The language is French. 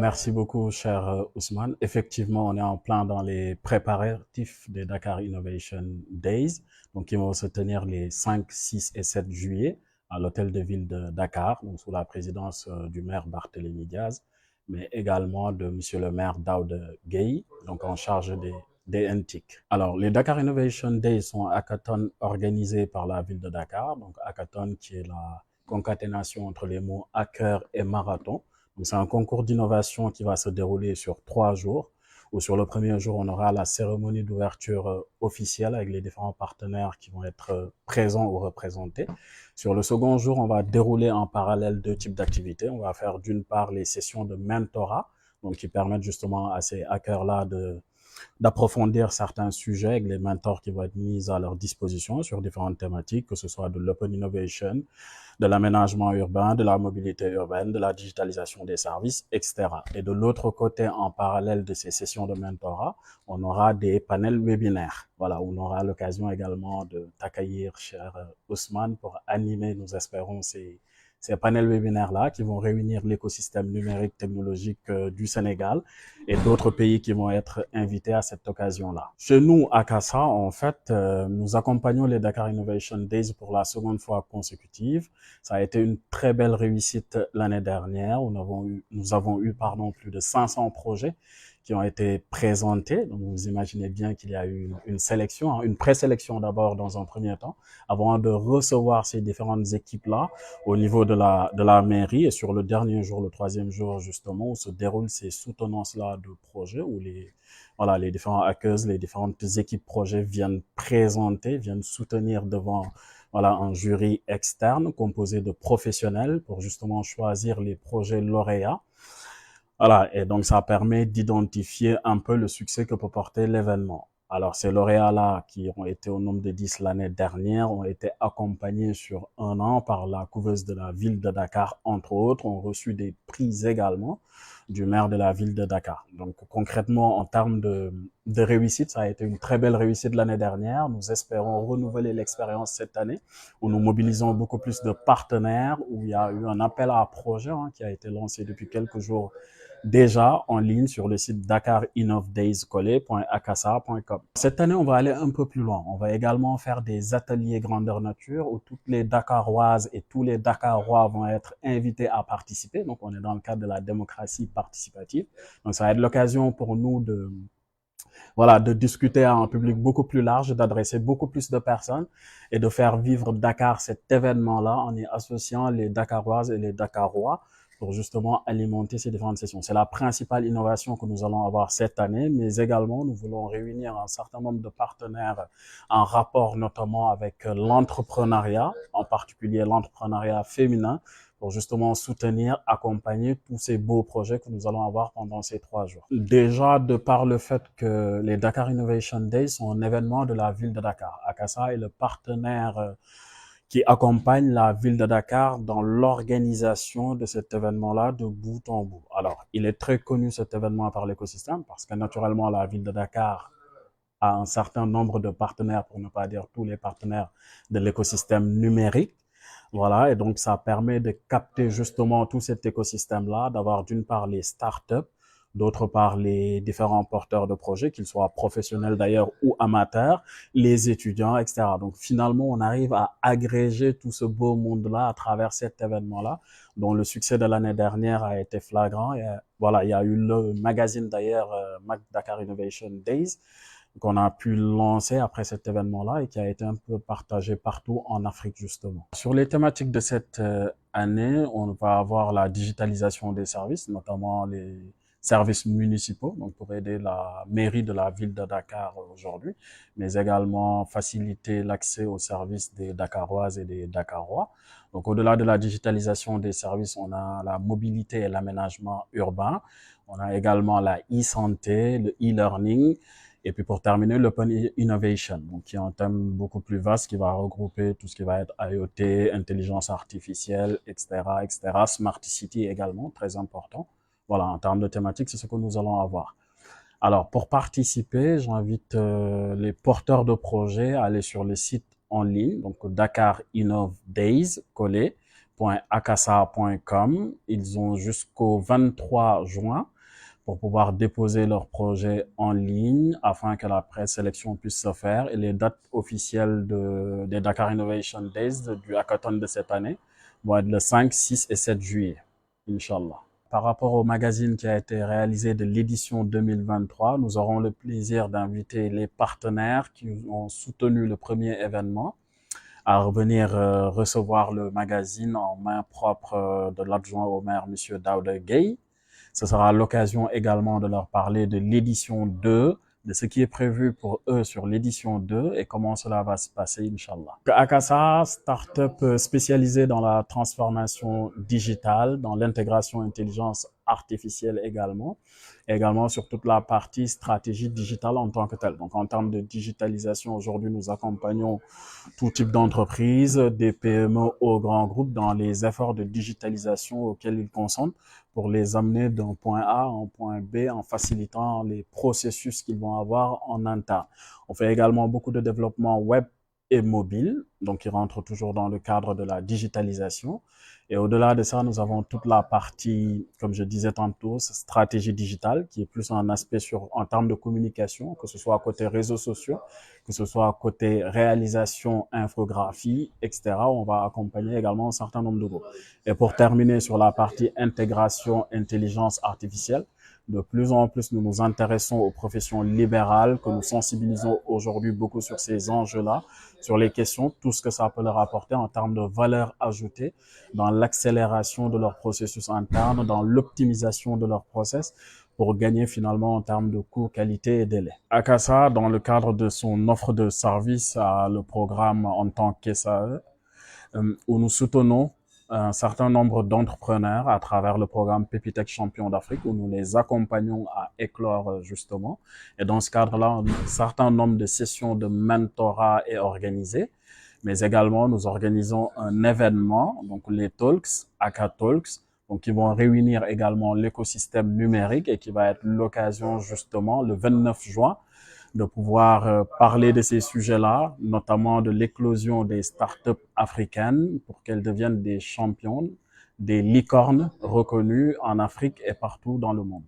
Merci beaucoup, cher Ousmane. Effectivement, on est en plein dans les préparatifs des Dakar Innovation Days, donc qui vont se tenir les 5, 6 et 7 juillet à l'hôtel de ville de Dakar, donc sous la présidence du maire Barthélémy Diaz, mais également de monsieur le maire Daoud Gueye, donc en charge des NTIC. Alors, les Dakar Innovation Days sont hackathons organisés par la ville de Dakar, donc hackathon qui est la concaténation entre les mots hacker et marathon. C'est un concours d'innovation qui va se dérouler sur 3 jours, où sur le premier jour, on aura la cérémonie d'ouverture officielle avec les différents partenaires qui vont être présents ou représentés. Sur le second jour, on va dérouler en parallèle deux types d'activités. On va faire d'une part les sessions de mentorat, donc qui permettent justement à ces hackers-là d'approfondir certains sujets avec les mentors qui vont être mis à leur disposition sur différentes thématiques, que ce soit de l'open innovation, de l'aménagement urbain, de la mobilité urbaine, de la digitalisation des services, etc. Et de l'autre côté, en parallèle de ces sessions de mentorat, on aura des panels webinaires. Voilà, où on aura l'occasion également de t'accueillir, cher Ousmane, pour animer, nous espérons, ces panels webinaires-là qui vont réunir l'écosystème numérique technologique du Sénégal et d'autres pays qui vont être invités à cette occasion-là. Chez nous, à Casa, en fait, nous accompagnons les Dakar Innovation Days pour la seconde fois consécutive. Ça a été une très belle réussite l'année dernière. Nous avons eu plus de 500 projets qui ont été présentés. Donc, vous imaginez bien qu'il y a eu une sélection, une présélection d'abord dans un premier temps, avant de recevoir ces différentes équipes-là au niveau de la mairie. Et sur le dernier jour, le troisième jour, justement, où se déroulent ces soutenances-là de projets, où les différents hackers, les différentes équipes projets viennent présenter, viennent soutenir devant un jury externe composé de professionnels pour justement choisir les projets lauréats. Voilà, et donc ça permet d'identifier un peu le succès que peut porter l'événement. Alors, ces lauréats-là, qui ont été au nombre de 10 l'année dernière, ont été accompagnés sur un an par la couveuse de la ville de Dakar, entre autres, ont reçu des prix également du maire de la ville de Dakar. Donc, concrètement, en termes de réussite, ça a été une très belle réussite l'année dernière. Nous espérons renouveler l'expérience cette année, où nous mobilisons beaucoup plus de partenaires, où il y a eu un appel à projet qui a été lancé depuis quelques jours déjà en ligne sur le site dakarinnovdayscollé.akasa.com. Cette année, on va aller un peu plus loin. On va également faire des ateliers grandeur nature où toutes les Dakaroises et tous les Dakarois vont être invités à participer. Donc, on est dans le cadre de la démocratie participative. Donc, ça va être l'occasion pour nous de discuter à un public beaucoup plus large, d'adresser beaucoup plus de personnes et de faire vivre Dakar, cet événement-là, en y associant les Dakaroises et les Dakarois pour justement alimenter ces différentes sessions. C'est la principale innovation que nous allons avoir cette année, mais également nous voulons réunir un certain nombre de partenaires en rapport notamment avec l'entrepreneuriat, en particulier l'entrepreneuriat féminin, pour justement soutenir, accompagner tous ces beaux projets que nous allons avoir pendant ces 3 jours. Déjà, de par le fait que les Dakar Innovation Days sont un événement de la ville de Dakar. Akasa est le partenaire qui accompagne la ville de Dakar dans l'organisation de cet événement-là de bout en bout. Alors, il est très connu cet événement par l'écosystème parce que naturellement, la ville de Dakar a un certain nombre de partenaires, pour ne pas dire tous les partenaires de l'écosystème numérique. Voilà, et donc ça permet de capter justement tout cet écosystème-là, d'avoir d'une part les startups, d'autre part les différents porteurs de projets, qu'ils soient professionnels d'ailleurs ou amateurs, les étudiants, etc. Donc finalement, on arrive à agréger tout ce beau monde-là à travers cet événement-là, dont le succès de l'année dernière a été flagrant. Et voilà, il y a eu le magazine d'ailleurs, Dakar Innovation Days, qu'on a pu lancer après cet événement-là et qui a été un peu partagé partout en Afrique, justement. Sur les thématiques de cette année, on va avoir la digitalisation des services, notamment les services municipaux, donc pour aider la mairie de la ville de Dakar aujourd'hui, mais également faciliter l'accès aux services des Dakaroises et des Dakarois. Donc au-delà de la digitalisation des services, on a la mobilité et l'aménagement urbain, on a également la e-santé, le e-learning, et puis pour terminer, l'Open Innovation, donc qui est un thème beaucoup plus vaste qui va regrouper tout ce qui va être IoT, intelligence artificielle, etc., etc., Smart City également, très important. Voilà, en termes de thématiques, c'est ce que nous allons avoir. Alors, pour participer, j'invite les porteurs de projets à aller sur le site en ligne, donc Dakar Innov Days, collé.akasa.com. Ils ont jusqu'au 23 juin pour pouvoir déposer leur projet en ligne afin que la présélection puisse se faire. Et les dates officielles des Dakar Innovation Days, du hackathon de cette année, vont être le 5, 6 et 7 juillet, Inch'Allah. Par rapport au magazine qui a été réalisé de l'édition 2023, nous aurons le plaisir d'inviter les partenaires qui ont soutenu le premier événement à revenir recevoir le magazine en main propre de l'adjoint au maire, M. Daouda Gueye. Ce sera l'occasion également de leur parler de l'édition 2, de ce qui est prévu pour eux sur l'édition 2 et comment cela va se passer, Inch'Allah. Akasa, start-up spécialisée dans la transformation digitale, dans l'intégration intelligence artificielle également sur toute la partie stratégie digitale en tant que telle. Donc en termes de digitalisation, aujourd'hui nous accompagnons tout type d'entreprises, des PME aux grands groupes dans les efforts de digitalisation auxquels ils consentent pour les amener d'un point A en point B en facilitant les processus qu'ils vont avoir en interne. On fait également beaucoup de développement web et mobile, donc qui rentre toujours dans le cadre de la digitalisation. Et au-delà de ça, nous avons toute la partie, comme je disais tantôt, stratégie digitale, qui est plus un aspect en termes de communication, que ce soit à côté réseaux sociaux, que ce soit à côté réalisation, infographie, etc. On va accompagner également un certain nombre de groupes. Et pour terminer sur la partie intégration, intelligence artificielle, de plus en plus, nous nous intéressons aux professions libérales, que nous sensibilisons aujourd'hui beaucoup sur ces enjeux-là, sur les questions, tout ce que ça peut leur apporter en termes de valeur ajoutée dans l'accélération de leur processus interne, dans l'optimisation de leur process pour gagner finalement en termes de coût, qualité et délai. Akasa, dans le cadre de son offre de service, a le programme en tant qu'SAE, où nous soutenons un certain nombre d'entrepreneurs à travers le programme Pépitech Champion d'Afrique où nous les accompagnons à éclore justement. Et dans ce cadre-là, un certain nombre de sessions de mentorat est organisé, mais également nous organisons un événement, donc les Talks, Aka Talks, donc qui vont réunir également l'écosystème numérique et qui va être l'occasion justement le 29 juin de pouvoir parler de ces sujets-là, notamment de l'éclosion des startups africaines pour qu'elles deviennent des champions, des licornes reconnues en Afrique et partout dans le monde.